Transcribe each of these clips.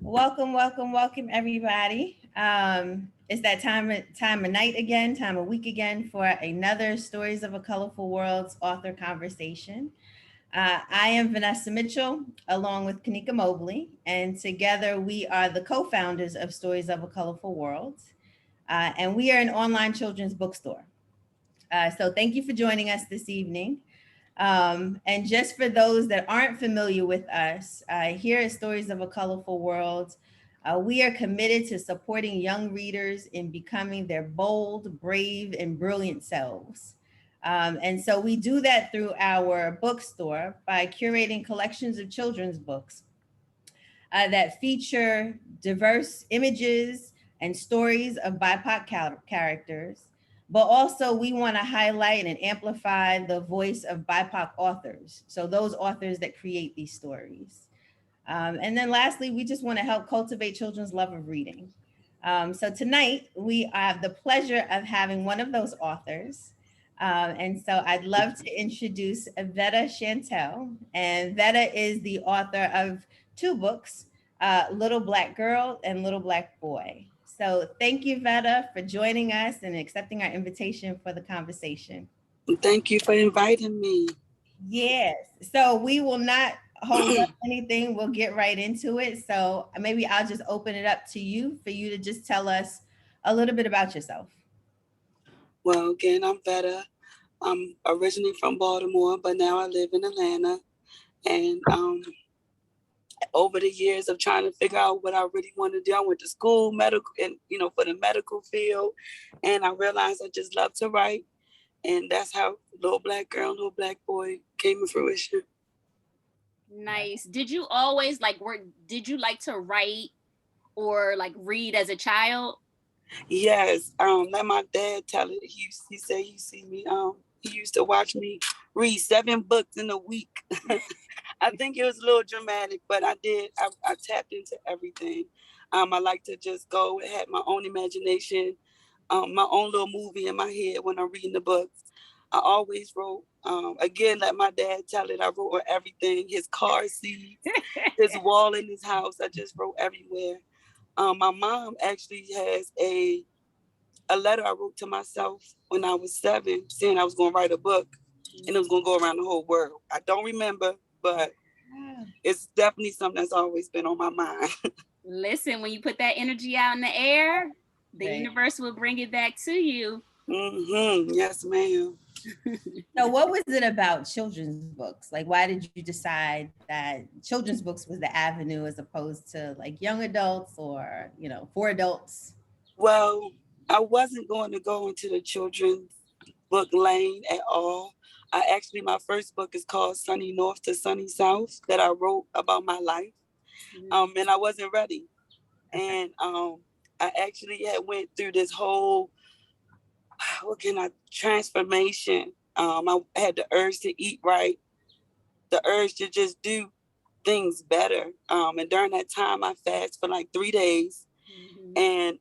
Welcome, welcome, welcome, everybody. It's that time of night again, time of week again for another Stories of a Colorful World's author conversation. I am Vanessa Mitchell, along with Kanika Mobley, and together we are the co-founders of Stories of a Colorful World, and we are an online children's bookstore. So thank you for joining us this evening. And just for those that aren't familiar with us, here at Stories of a Colorful World, we are committed to supporting young readers in becoming their bold, brave, and brilliant selves. And so we do that through our bookstore by curating collections of children's books that feature diverse images and stories of BIPOC characters. But also we want to highlight and amplify the voice of BIPOC authors. So those authors that create these stories. And then lastly, we just want to help cultivate children's love of reading. So tonight we have the pleasure of having one of those authors. And so I'd love to introduce Vetta Shanell. And Vetta is the author of two books, Little Black Girl and Little Black Boy. So thank you, Vetta, for joining us and accepting our invitation for the conversation. Thank you for inviting me. Yes. So we will not hold up anything. We'll get right into it. So maybe I'll just open it up to you for you to just tell us a little bit about yourself. Well, again, I'm Vetta. I'm originally from Baltimore, but now I live in Atlanta. And over the years of trying to figure out what I really want to do, I went to school, medical, and for the medical field. And I realized I just love to write. And that's how Little Black Girl, Little Black Boy came to fruition. Nice. Did you always did you like to write or read as a child? Yes. Let my dad tell it. He said he see me. He used to watch me read 7 books in a week. I think it was a little dramatic, but I did. I tapped into everything. I like to just go and have my own imagination, my own little movie in my head when I'm reading the books. I always wrote. Again, let my dad tell it. I wrote on everything. His car seats, his wall in his house. I just wrote everywhere. My mom actually has a letter I wrote to myself when I was 7, saying I was going to write a book and it was going to go around the whole world. I don't remember, but it's definitely something that's always been on my mind. Listen, when you put that energy out in the air, the universe will bring it back to you. Mm-hmm. Yes, ma'am. So what was it about children's books? Why did you decide that children's books was the avenue as opposed to young adults or, for adults? Well, I wasn't going to go into the children's book lane at all. My first book is called Sunny North to Sunny South, that I wrote about my life. And I wasn't ready. And I actually had went through this whole, transformation. I had the urge to eat right, the urge to just do things better. And during that time, I fasted for 3 days. And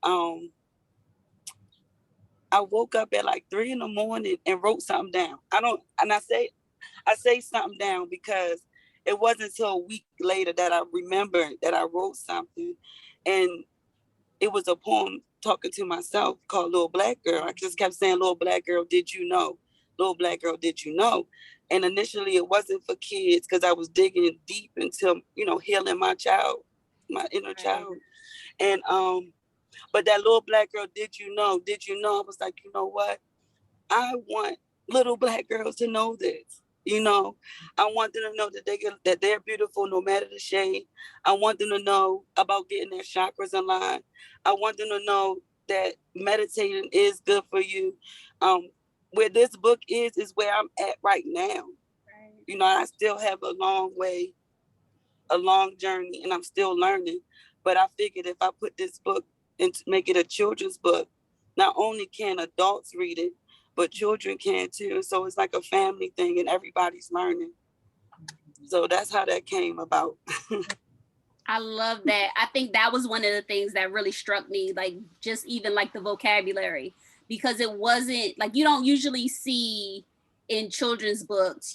I woke up at 3 a.m. and wrote something down. I say something down because it wasn't until a week later that I remembered that I wrote something. And it was a poem talking to myself called Little Black Girl. I just kept saying, Little Black Girl, did you know? Little Black Girl, did you know? And initially it wasn't for kids because I was digging deep into, healing my inner child. And but that Little Black Girl, did you know? Did you know? I was like, you know what? I want little Black girls to know this. I want them to know that they're beautiful no matter the shade. I want them to know about getting their chakras in line. I want them to know that meditating is good for you. Where this book is where I'm at right now. Right. I still have a long way, a long journey, and I'm still learning. But I figured if I put this book and make it a children's book, not only can adults read it, but children can too. So it's like a family thing and everybody's learning. So that's how that came about. I love that. I think that was one of the things that really struck me, just even the vocabulary, because it wasn't you don't usually see in children's books,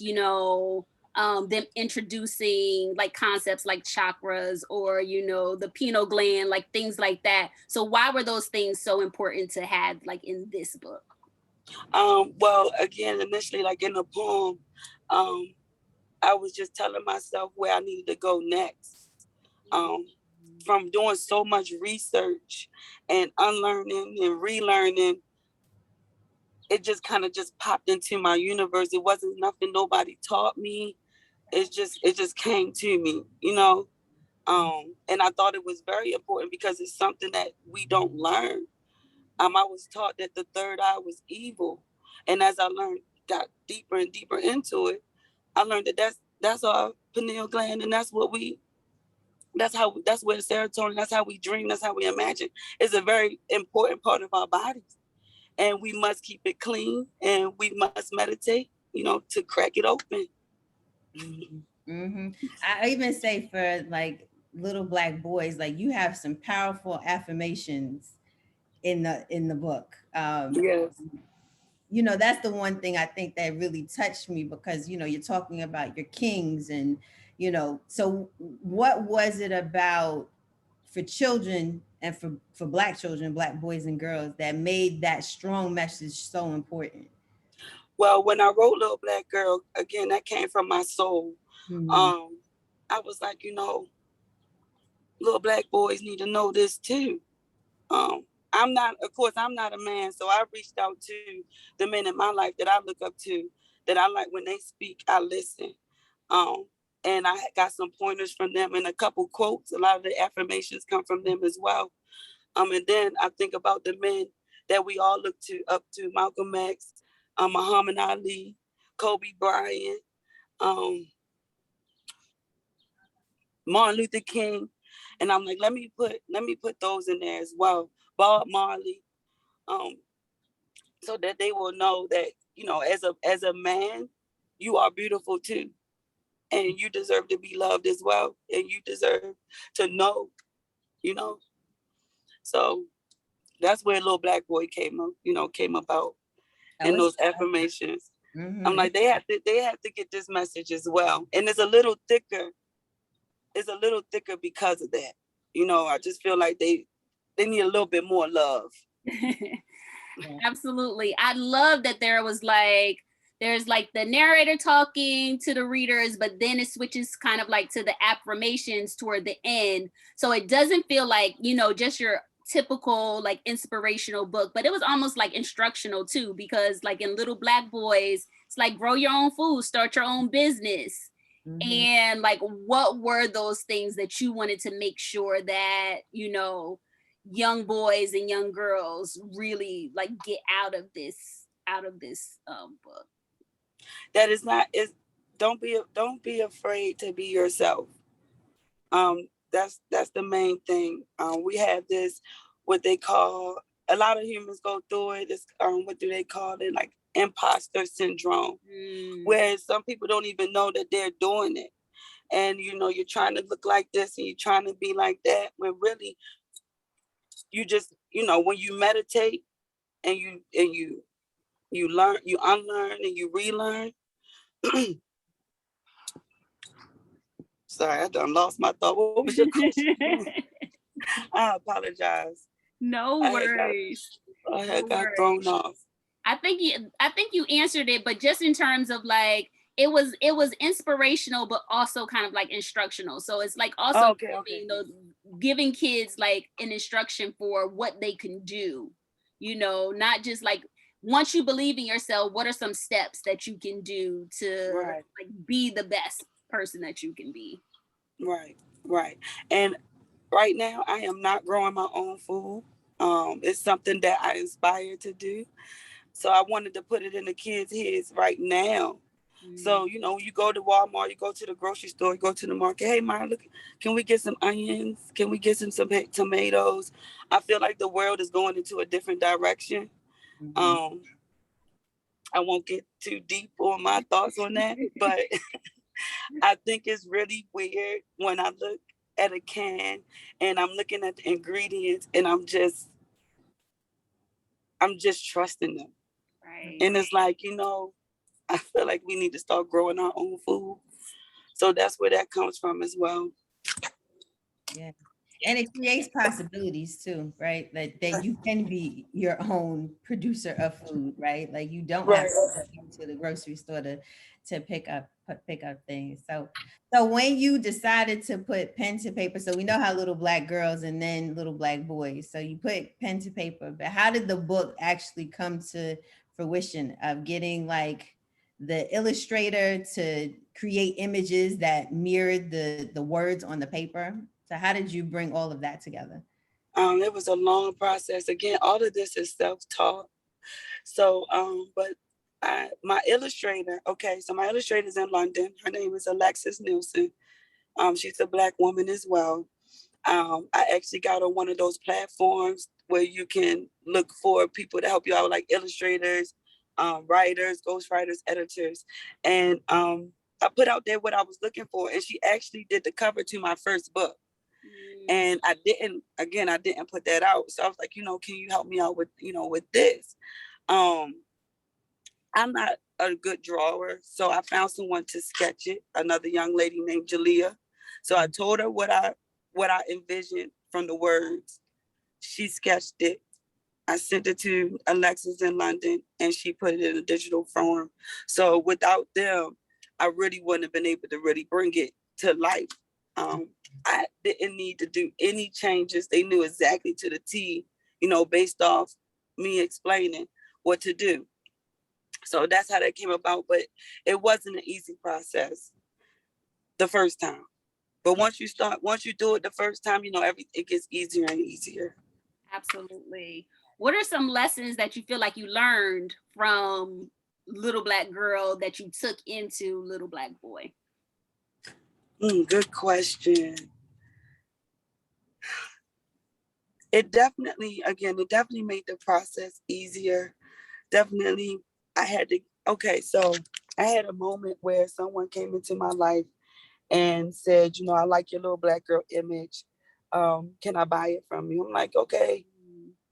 them introducing like concepts like chakras or, you know, the pineal gland, like things like that. So why were those things so important to have like in this book? Well, again, initially, like in the poem, I was just telling myself where I needed to go next. From doing so much research and unlearning and relearning, it just kind of just popped into my universe. It wasn't nothing nobody taught me. It just came to me, you know. And I thought it was very important because it's something that we don't learn. I was taught that the third eye was evil, and as I got deeper and deeper into it, I learned that that's our pineal gland, and that's where the serotonin, that's how we dream, that's how we imagine. It's a very important part of our bodies, and we must keep it clean, and we must meditate, you know, to crack it open. Mm-hmm. I even say for like little Black boys, like you have some powerful affirmations in the book. Yes. You know, that's the one thing I think that really touched me because, you know, you're talking about your kings and, you know, so what was it about for children and for Black children, Black boys and girls that made that strong message so important? Well, when I wrote Little Black Girl, again, that came from my soul. Mm-hmm. I was like, you know, little Black boys need to know this too. I'm not a man, so I reached out to the men in my life that I look up to, that I like when they speak, I listen. And I got some pointers from them and a couple quotes. A lot of the affirmations come from them as well. And then I think about the men that we all look up to, Malcolm X, Muhammad Ali, Kobe Bryant, Martin Luther King. And I'm like, let me put those in there as well. Bob Marley, so that they will know that, you know, as a man, you are beautiful too. And you deserve to be loved as well. And you deserve to know, you know. So that's where Little Black Boy came about. And those affirmations. Mm-hmm. I'm like, they have to get this message as well. And it's a little thicker because of that. You know, I just feel like they need a little bit more love. Absolutely. I love that there's like the narrator talking to the readers, but then it switches kind of like to the affirmations toward the end. So it doesn't feel like, you know, just your typical like inspirational book, but it was almost like instructional too, because like in Little Black Boys, it's like grow your own food, start your own business. Mm-hmm. And like, what were those things that you wanted to make sure that, you know, young boys and young girls really like get out of this book? That is not is don't be afraid to be yourself. That's the main thing. We have this, what they call, a lot of humans go through it. It's what do they call it? Like imposter syndrome, where some people don't even know that they're doing it. And you know, you're trying to look like this and you're trying to be like that, when really you just, you know, when you meditate and you learn, you unlearn and you relearn. Sorry, I done lost my thought. What was your question? I apologize. No worries. I had got thrown off. I think you answered it, but just in terms of like, it was inspirational, but also kind of like instructional. So it's like also giving kids like an instruction for what they can do, you know, not just like, once you believe in yourself, what are some steps that you can do to like be the best person that you can be? Right. And right now I am not growing my own food. It's something that I aspire to do. So I wanted to put it in the kids' heads right now. So, you know, you go to Walmart, you go to the grocery store, you go to the market. Hey, Mara, look, can we get some onions? Can we get some tomatoes? I feel like the world is going into a different direction. I won't get too deep on my thoughts on that, but I think it's really weird when I look at a can and I'm looking at the ingredients and I'm just trusting them. Right. And it's like, you know, I feel like we need to start growing our own food. So that's where that comes from as well. Yeah. And it creates possibilities too, right? That you can be your own producer of food, right? Like you don't have Right. to go to the grocery store to pick up things. So when you decided to put pen to paper, so we know how little black girls and then little black boys. So you put pen to paper, but how did the book actually come to fruition of getting like the illustrator to create images that mirrored the words on the paper? So how did you bring all of that together? It was a long process. Again, all of this is self-taught. So, but my illustrator, okay, so my illustrator's in London. Her name is Alexis Nielsen. She's a Black woman as well. I actually got on one of those platforms where you can look for people to help you out, like illustrators, writers, ghostwriters, editors. And I put out there what I was looking for, and she actually did the cover to my first book. And I didn't put that out. So I was like, can you help me out with, with this? I'm not a good drawer, so I found someone to sketch it, another young lady named Jalea. So I told her what I envisioned from the words. She sketched it. I sent it to Alexis in London, and she put it in a digital form. So without them, I really wouldn't have been able to really bring it to life. I didn't need to do any changes. They knew exactly to the T, based off me explaining what to do. So that's how that came about. But it wasn't an easy process the first time. But once you do it the first time, it gets easier and easier. Absolutely. What are some lessons that you feel like you learned from Little Black Girl that you took into Little Black Boy? Good question. It definitely made the process easier. Definitely, I had a moment where someone came into my life and said, I like your Little Black Girl image. Can I buy it from you? I'm like, okay,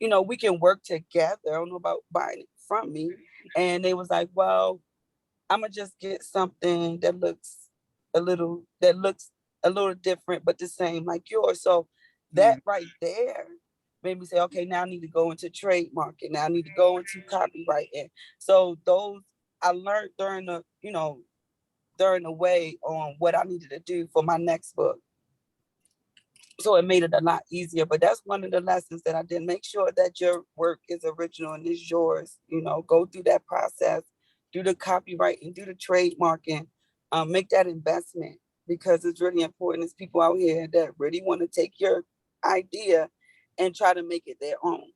we can work together. I don't know about buying it from me. And they was like, well, I'm gonna just get something that looks a little different, but the same like yours. So that right there made me say, okay, now I need to go into trademarking. Now I need to go into copywriting. So those I learned during the way on what I needed to do for my next book. So it made it a lot easier. But that's one of the lessons that I did. Make sure that your work is original and is yours. Go through that process, do the copywriting, do the trademarking, make that investment, because it's really important. There's people out here that really want to take your idea and try to make it their own.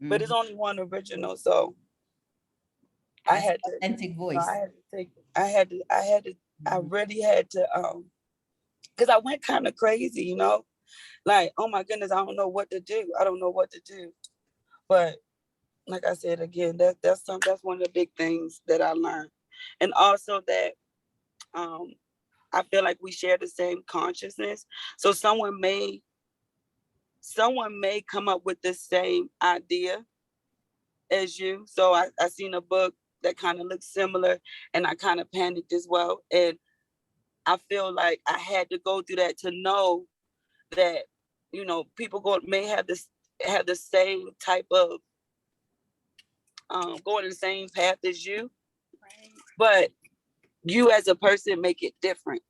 But it's only one original, so I had to authentic voice. I really had to because I went kind of crazy, like, oh my goodness, I don't know what to do. But like I said, again, that's one of the big things that I learned. And also that I feel like we share the same consciousness. So someone may come up with the same idea as you. So I seen a book that kind of looks similar, and I kind of panicked as well. And I feel like I had to go through that to know that, people may have the same type of going the same path as you, right, but you as a person makes it different.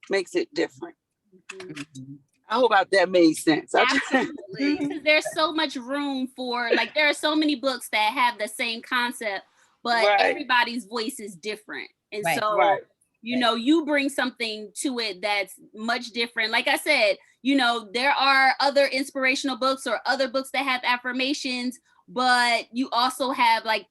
I hope that made sense. Absolutely. Because there's so much room for, like, there are so many books that have the same concept, but everybody's voice is different. And so, you bring something to it that's much different. Like I said, there are other inspirational books or other books that have affirmations, but you also have like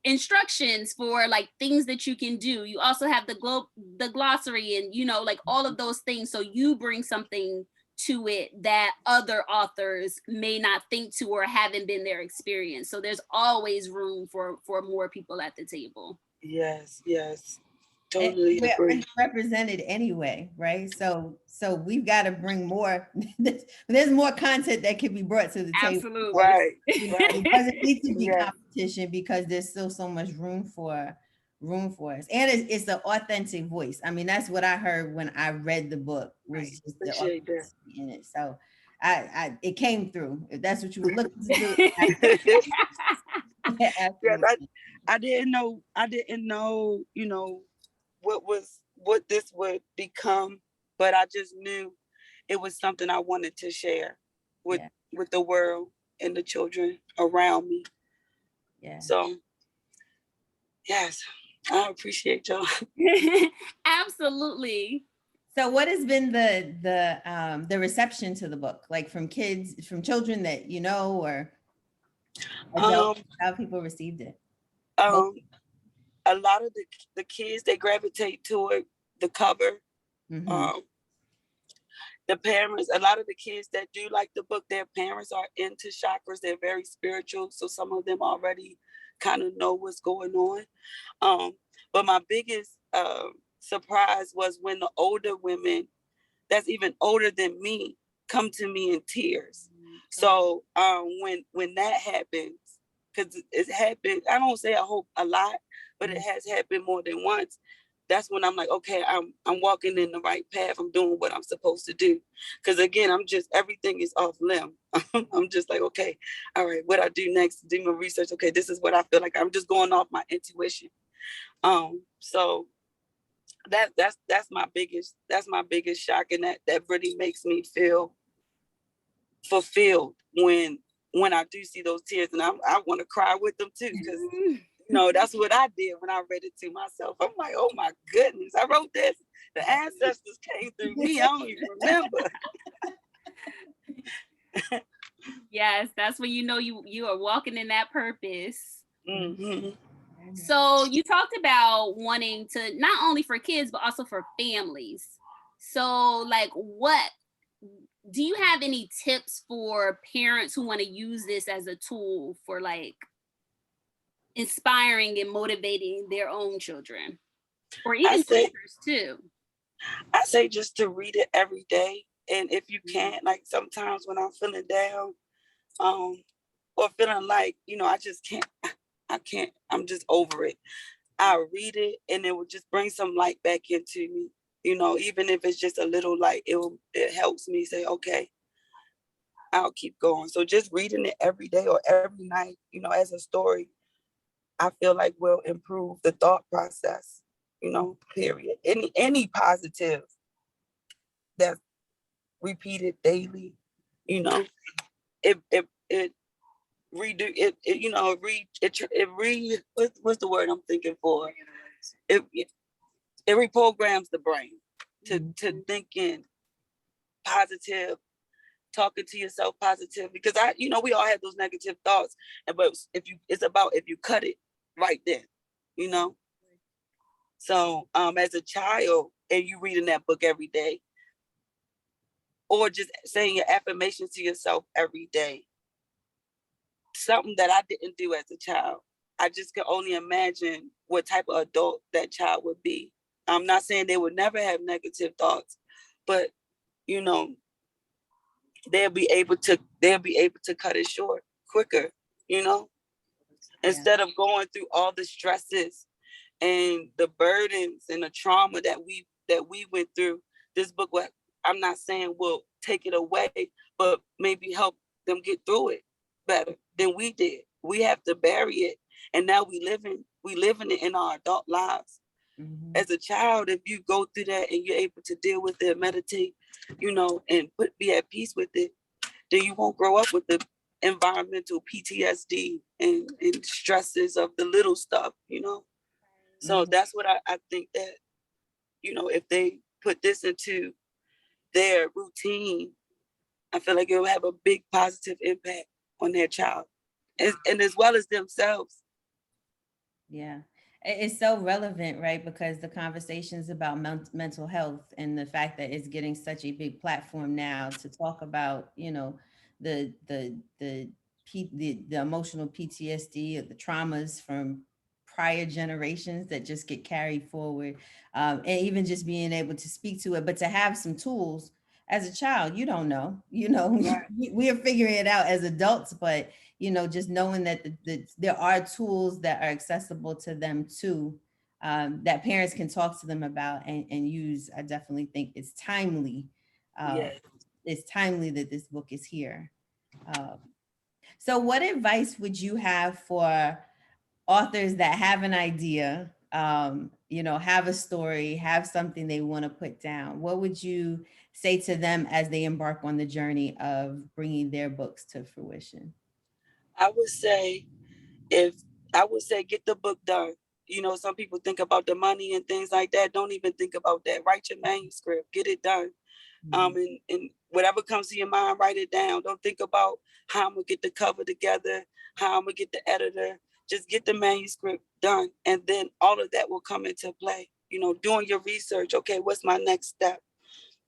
instructions for like things that you can do. You also have the glossary and like all of those things. So you bring something to it that other authors may not think to or haven't been their experience. So there's always room for more people at the table. Yes. Totally agree. We're represented anyway, right? So we've got to bring more. There's more content that can be brought to the table. Absolutely. Right. It doesn't need to be competition, because there's still so much room for room for us. And it's the authentic voice. I mean, that's what I heard when I read the book, was just the Appreciate that. authenticity in it. So it came through. If that's what you were looking to do. Yeah, Absolutely. I didn't know, what this would become, but I just knew it was something I wanted to share with Yeah. with the world and the children around me. Yeah. So yes, I appreciate y'all. Absolutely. So what has been the reception to the book, like from kids, from children that you know, or adults, Um, how people received it? um, a lot of the kids, they gravitate toward the cover. Mm-hmm. Um, the parents, a lot of the kids that do like the book, their parents are into chakras. They're very spiritual, so some of them already kind of know what's going on. But my biggest surprise was when the older women, that's even older than me, come to me in tears. So when that happens, because it's happened, I don't say I hope a lot, but it has happened more than once. That's when I'm like, okay, I'm walking in the right path. I'm doing what I'm supposed to do. Because again, everything is off limb. I'm just like, okay, all right, what I do next? Do my research. Okay, this is what I feel like. I'm just going off my intuition. So that's my biggest shock, and that really makes me feel fulfilled when I do see those tears, and I want to cry with them too, because that's what I did when I read it to myself. I'm like, oh my goodness, I wrote this. The ancestors came through me. I don't even remember. Yes, that's when you know you are walking in that purpose. Mm-hmm. So you talked about wanting to, not only for kids but also for families. So like, what do you have any tips for parents who want to use this as a tool for like inspiring and motivating their own children, or even teachers too? I say just to read it every day, and if you can't, like sometimes when I'm feeling down, or feeling like I just can't, I'm just over it, I'll read it, and it will just bring some light back into me. Even if it's just a little light, it helps me say, okay, I'll keep going. So just reading it every day or every night, as a story, I feel like will improve the thought process, period. Any positive that's repeated daily, it redo what's the word I'm thinking for? It reprograms the brain to thinking positive, talking to yourself positive, because we all have those negative thoughts, but if you cut it right then, so as a child and you reading that book every day, or just saying your affirmations to yourself every day, something that I didn't do as a child, I just can only imagine what type of adult that child would be. I'm not saying they would never have negative thoughts, but they'll be able to cut it short quicker, instead of going through all the stresses and the burdens and the trauma that we went through. This book, what I'm not saying will take it away, but maybe help them get through it better than we did. We have to bury it, and now we living it in our adult lives. Mm-hmm. As a child, if you go through that and you're able to deal with it, meditate, and be at peace with it, then you won't grow up with the environmental PTSD and stresses of the little stuff, So that's what I think that, if they put this into their routine, I feel like it will have a big positive impact on their child and as well as themselves. Yeah. It's so relevant, right? Because the conversations about mental health and the fact that it's getting such a big platform now to talk about, the emotional PTSD or the traumas from prior generations that just get carried forward, and even just being able to speak to it, but to have some tools. As a child, you don't know, Right. we are figuring it out as adults, but just knowing that there are tools that are accessible to them too, that parents can talk to them about and use. I definitely think it's timely. Yes. It's timely that this book is here. So what advice would you have for authors that have an idea, have a story, have something they want to put down? What would you say to them as they embark on the journey of bringing their books to fruition? I would say get the book done. Some people think about the money and things like that. Don't even think about that. Write your manuscript, get it done. And whatever comes to your mind, write it down. Don't think about how I'm gonna get the cover together, how I'm gonna get the editor. Just get the manuscript done, and then all of that will come into play. Doing your research. Okay, what's my next step?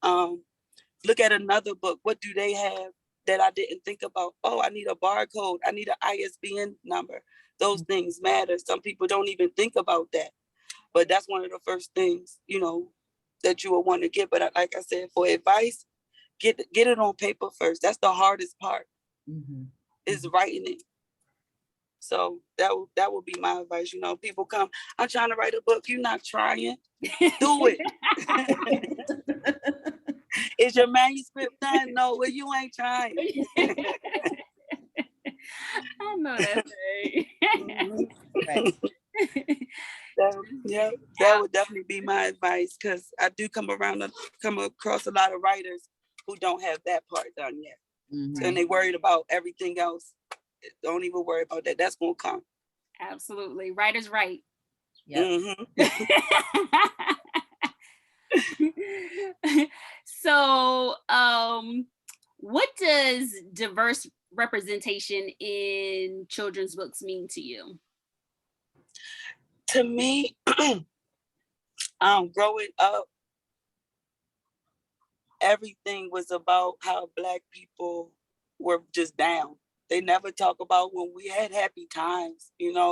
Look at another book. What do they have that I didn't think about? Oh, I need a barcode. I need an ISBN number. Those things matter. Some people don't even think about that, but that's one of the first things, that you will want to get. But like I said, for advice, get it on paper first. That's the hardest part, is writing it. So that would be my advice. People come, I'm trying to write a book. You're not trying. Do it. Is your manuscript done? No, well, you ain't trying. I know that's right. That would definitely be my advice, because I do come across a lot of writers who don't have that part done yet. And they worried about everything else. Don't even worry about that. That's gonna come. Absolutely. Writer's right. Yeah. So what does diverse representation in children's books mean to you? To me, growing up, everything was about how Black people were just down. They never talk about when we had happy times, even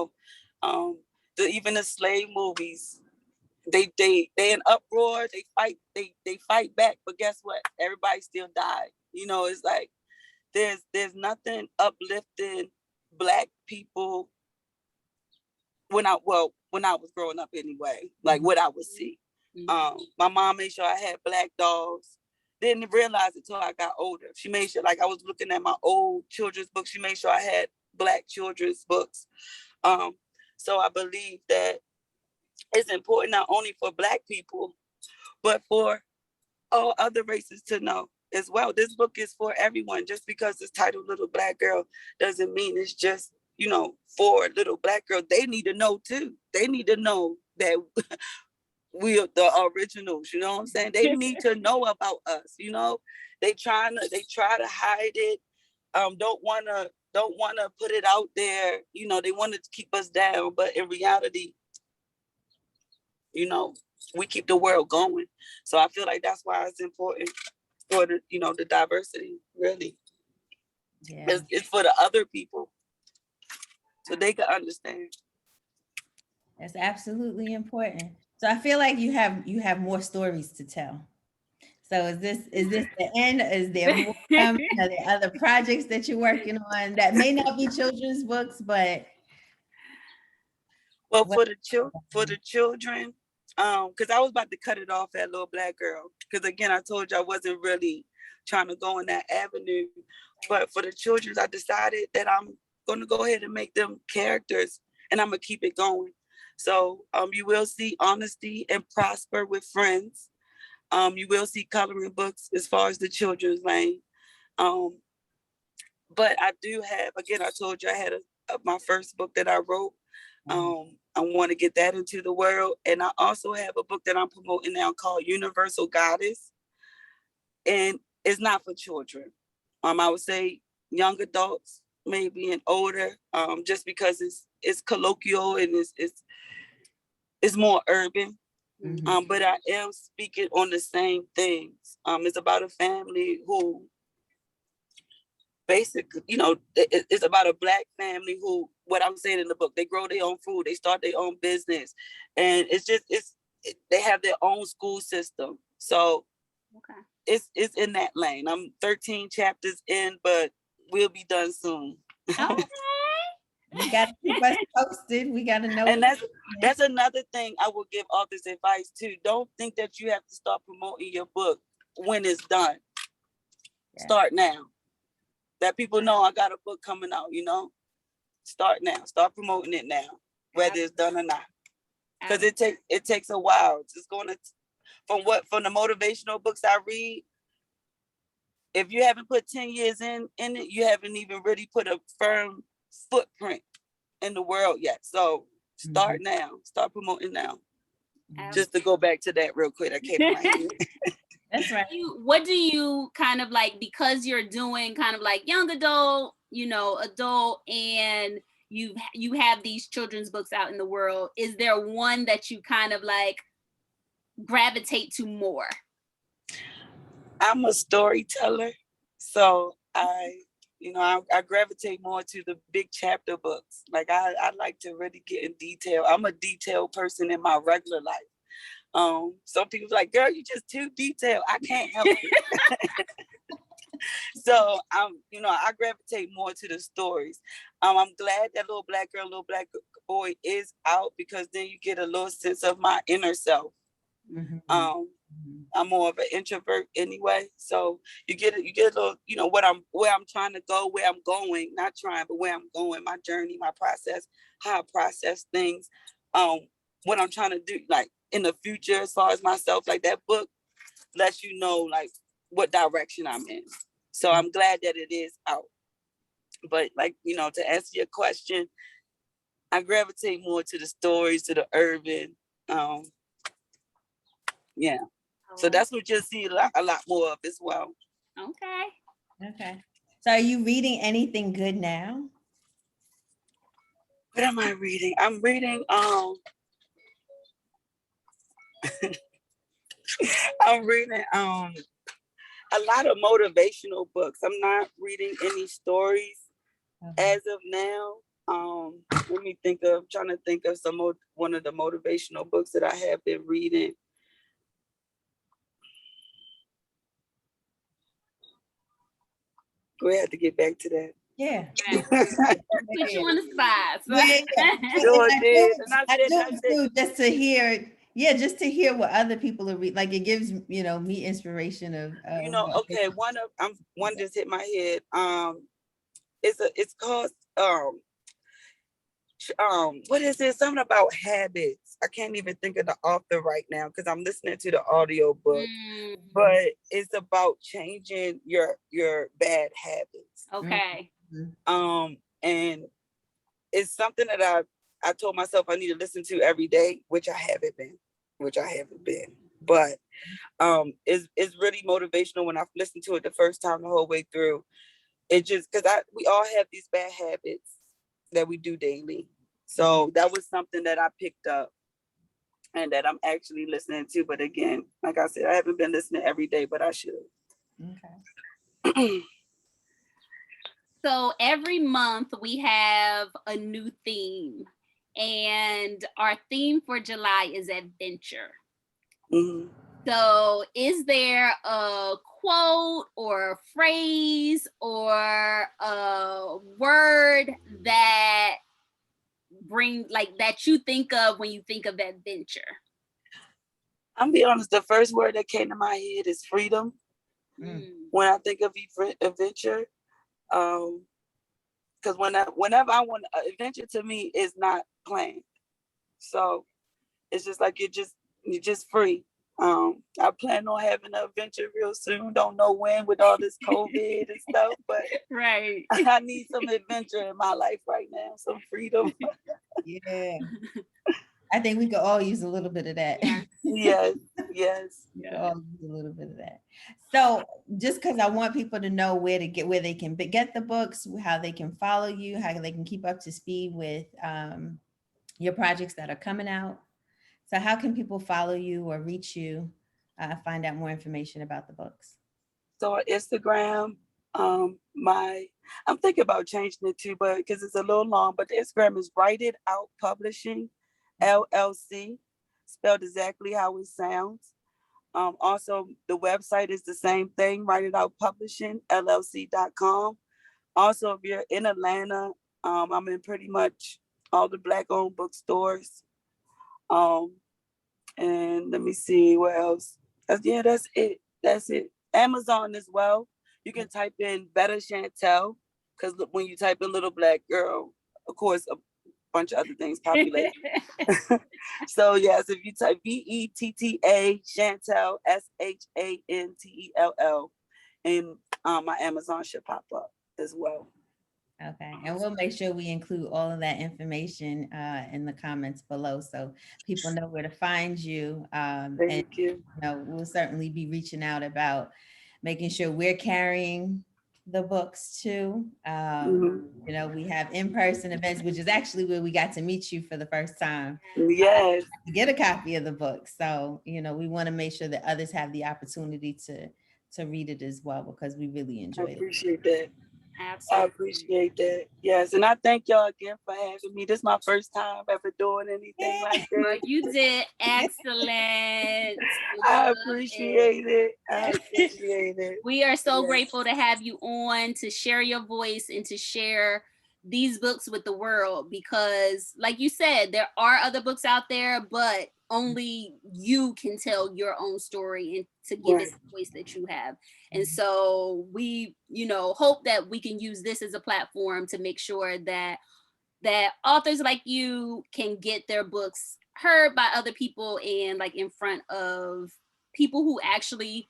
the slave movies. They in uproar, they fight back, but guess what? Everybody still died. It's like there's nothing uplifting Black people when I was growing up anyway, like what I would see. My mom made sure I had Black dolls. Didn't realize it till I got older. She made sure, like I was looking at my old children's books, she made sure I had Black children's books. So I believe that it's important not only for Black people, but for all other races to know as well. This book is for everyone. Just because it's titled Little Black Girl doesn't mean it's just, for little Black girl. They need to know too. They need to know that we're the originals, you know what I'm saying? They need to know about us, They try to hide it. Don't wanna put it out there, they want to keep us down, but in reality, we keep the world going. So I feel like that's why it's important for the diversity, really. Yeah. It's for the other people, so they can understand. That's absolutely important. So I feel like you have more stories to tell. So is this the end? Is there more coming? Are there other projects that you're working on that may not be children's books, but for the children, because I was about to cut it off at Little Black Girl, because again, I told you I wasn't really trying to go in that avenue. But for the children, I decided that I'm going to go ahead and make them characters, and I'm going to keep it going. So you will see Honesty and Prosper with Friends. You will see coloring books as far as the children's lane. But I do have, again, I told you I had my first book that I wrote. I want to get that into the world. And I also have a book that I'm promoting now called Universal Goddess. And it's not for children. I would say young adults, maybe, and older, just because it's colloquial and it's more urban. But I am speaking on the same things. It's about a family who basically, it's about a Black family who, what I'm saying in the book, they grow their own food, they start their own business, and they have their own school system. So it's in that lane. I'm 13 chapters in, but we'll be done soon. Okay. You got to keep us posted. We got to know. And that's another thing I will give authors advice too. Don't think that you have to start promoting your book when it's done. Yeah. Start now. That people know I got a book coming out, you know. Start now. Start promoting it now, whether it's done or not. Because it takes a while. It's just going to, from the motivational books I read, if you haven't put 10 years in it, you haven't even really put a firm footprint in the world yet. So start now. Start promoting now. Just to go back to that real quick, I came to my head. That's right. What do you kind of like, because you're doing kind of like young adult, you know, adult, and you have these children's books out in the world, is there one that you kind of like gravitate to more? I'm a storyteller, so I gravitate more to the big chapter books. Like I like to really get in detail. I'm a detailed person in my regular life. Some people's like, girl, you just too detailed. I can't help it. So I gravitate more to the stories. I'm glad that Little Black Girl, Little Black Boy is out, because then you get a little sense of my inner self. Mm-hmm. I'm more of an introvert anyway, so you get a little, where I'm trying to go, where I'm going, not trying, but where I'm going, my journey, my process, how I process things, what I'm trying to do, like in the future, as far as myself. Like that book lets you know like what direction I'm in. So I'm glad that it is out. But like, to answer your question, I gravitate more to the stories, to the urban. Yeah. So that's what you'll see a lot more of as well. Okay. So are you reading anything good now? What am I reading? I'm reading I'm reading a lot of motivational books. I'm not reading any stories as of now. Let me trying to think of one of the motivational books that I have been reading. We have to get back to that. Yeah. Put you on the spot. So. Yeah. Sure did. I do just to hear. Yeah, just to hear what other people are reading. Like it gives me inspiration of. Okay. One just hit my head. It's called what is it? Something about habits. I can't even think of the author right now because I'm listening to the audio book. But it's about changing your bad habits. Okay. And it's something that I told myself I need to listen to every day, which I haven't been. But it's really motivational when I listened to it the first time the whole way through. It just because we all have these bad habits that we do daily. So that was something that I picked up and that I'm actually listening to. But again, like I said, I haven't been listening every day, but I should. Okay. So every month we have a new theme, and our theme for July is adventure. Mm-hmm. So is there a quote or a phrase or a word that that you think of when you think of adventure? I'm be honest, the first word that came to my head is freedom. When I think of adventure, because whenever I want adventure, to me is not planned, so it's just like you're just free. I plan on having an adventure real soon. Don't know when with all this COVID and stuff, but right. I need some adventure in my life right now, some freedom. Yeah. I think we could all use a little bit of that. Yes. We could all use a little bit of that. So just because I want people to know where they can get the books, how they can follow you, how they can keep up to speed with your projects that are coming out. So how can people follow you or reach you, find out more information about the books? So on Instagram, I'm thinking about changing it too, but because it's a little long, but the Instagram is Write It Out Publishing, LLC, spelled exactly how it sounds. Also, the website is the same thing, Write It Out Publishing, LLC.com. Also, if you're in Atlanta, I'm in pretty much all the Black-owned bookstores. Um, and let me see what else. That's it. That's it. Amazon as well. You can type in Vetta Shanell, because when you type in little Black girl, of course, a bunch of other things populate. So yes, if you type VETTA Shantell SHANTELL, and my Amazon should pop up as well. Okay, and we'll make sure we include all of that information in the comments below so people know where to find you. Thank you. We'll certainly be reaching out about making sure we're carrying the books too. We have in-person events, which is actually where we got to meet you for the first time. Yes. To get a copy of the book. So, we want to make sure that others have the opportunity to read it as well, because we really enjoyed it. I appreciate that. Absolutely. I appreciate that. Yes, and I thank y'all again for having me. This is my first time ever doing anything like this. You did excellent. I appreciate it. I appreciate it. We are so grateful to have you on to share your voice and to share these books with the world, because like you said, there are other books out there, but only you can tell your own story and to give it the voice that you have. And so we, hope that we can use this as a platform to make sure that authors like you can get their books heard by other people and like in front of people who actually,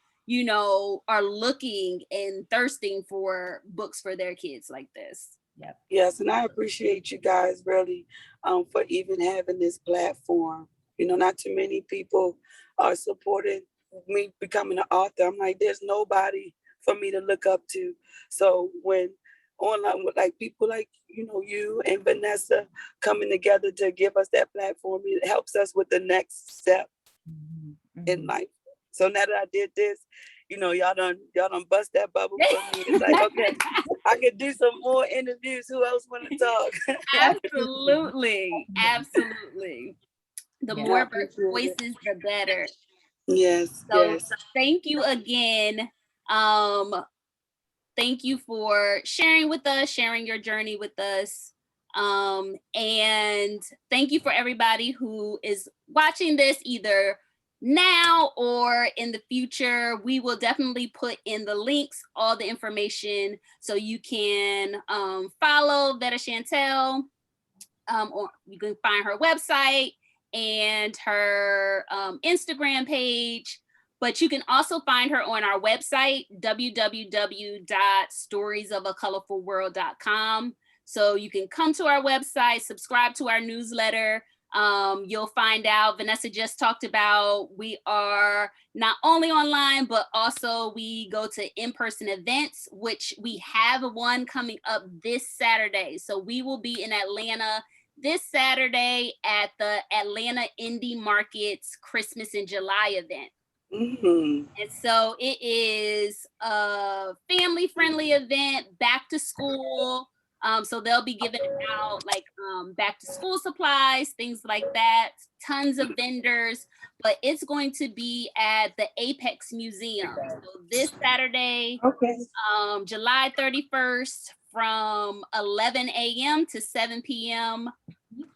are looking and thirsting for books for their kids like this. Yep. Yes, and I appreciate you guys really for even having this platform. Not too many people are supporting me becoming an author. I'm like, there's nobody for me to look up to. So when online with like people like you and Vanessa coming together to give us that platform, it helps us with the next step in life. So now that I did this, y'all done bust that bubble for me. It's like, okay, I could do some more interviews. Who else want to talk? Absolutely. The more voices, the better. Yes. So thank you again. Thank you for sharing with us, sharing your journey with us. And thank you for everybody who is watching this either now or in the future. We will definitely put in the links, all the information, so you can follow Vetta Shanell, or you can find her website and her Instagram page. But you can also find her on our website, www.storiesofacolorfulworld.com. So you can come to our website, subscribe to our newsletter. You'll find out, Vanessa just talked about, we are not only online, but also we go to in-person events, which we have one coming up this Saturday. So we will be in Atlanta this Saturday at the Atlanta Indie Market's Christmas in July event. And so it is a family-friendly event, back to school. So they'll be giving out like back to school supplies, things like that, tons of vendors, but it's going to be at the Apex Museum. So this Saturday, July 31st from 11 a.m. to 7 p.m.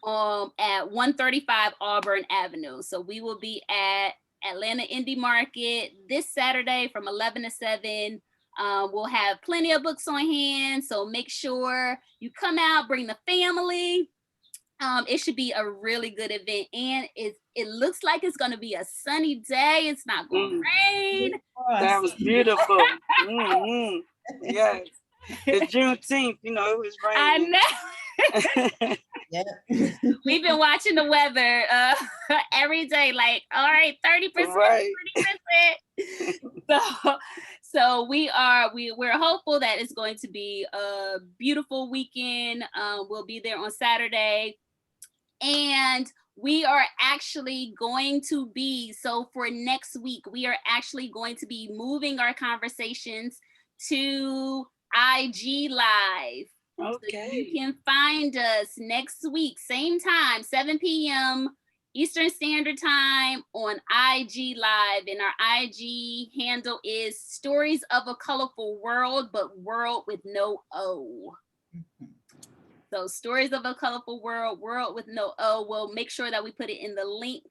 At 135 Auburn Avenue. So we will be at Atlanta Indie Market this Saturday from 11 to 7. We'll have plenty of books on hand, so make sure you come out, bring the family. It should be a really good event, and it looks like it's going to be a sunny day. It's not going to rain. That was beautiful. Yes, it's Juneteenth. It was raining. I know. We've been watching the weather every day, like, all right, 30%, 30%. So we're hopeful that it's going to be a beautiful weekend. We'll be there on Saturday. And we are actually going to be, so for next week, we are actually going to be moving our conversations to IG Live. Okay. So you can find us next week, same time, 7 p.m. Eastern Standard Time on IG Live. And our IG handle is Stories of a Colorful World, but world with no O. So Stories of a Colorful World, world with no O. We'll make sure that we put it in the link.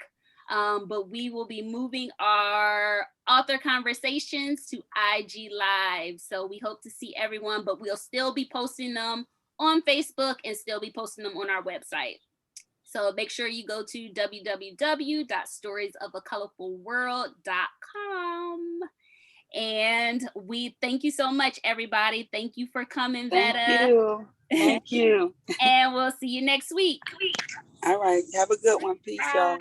But we will be moving our author conversations to IG Live. So we hope to see everyone, but we'll still be posting them on Facebook and still be posting them on our website. So make sure you go to www.storiesofacolorfulworld.com. And we thank you so much, everybody. Thank you for coming, Vetta. Thank you. Thank you. And we'll see you next week. All right. Have a good one. Peace, y'all.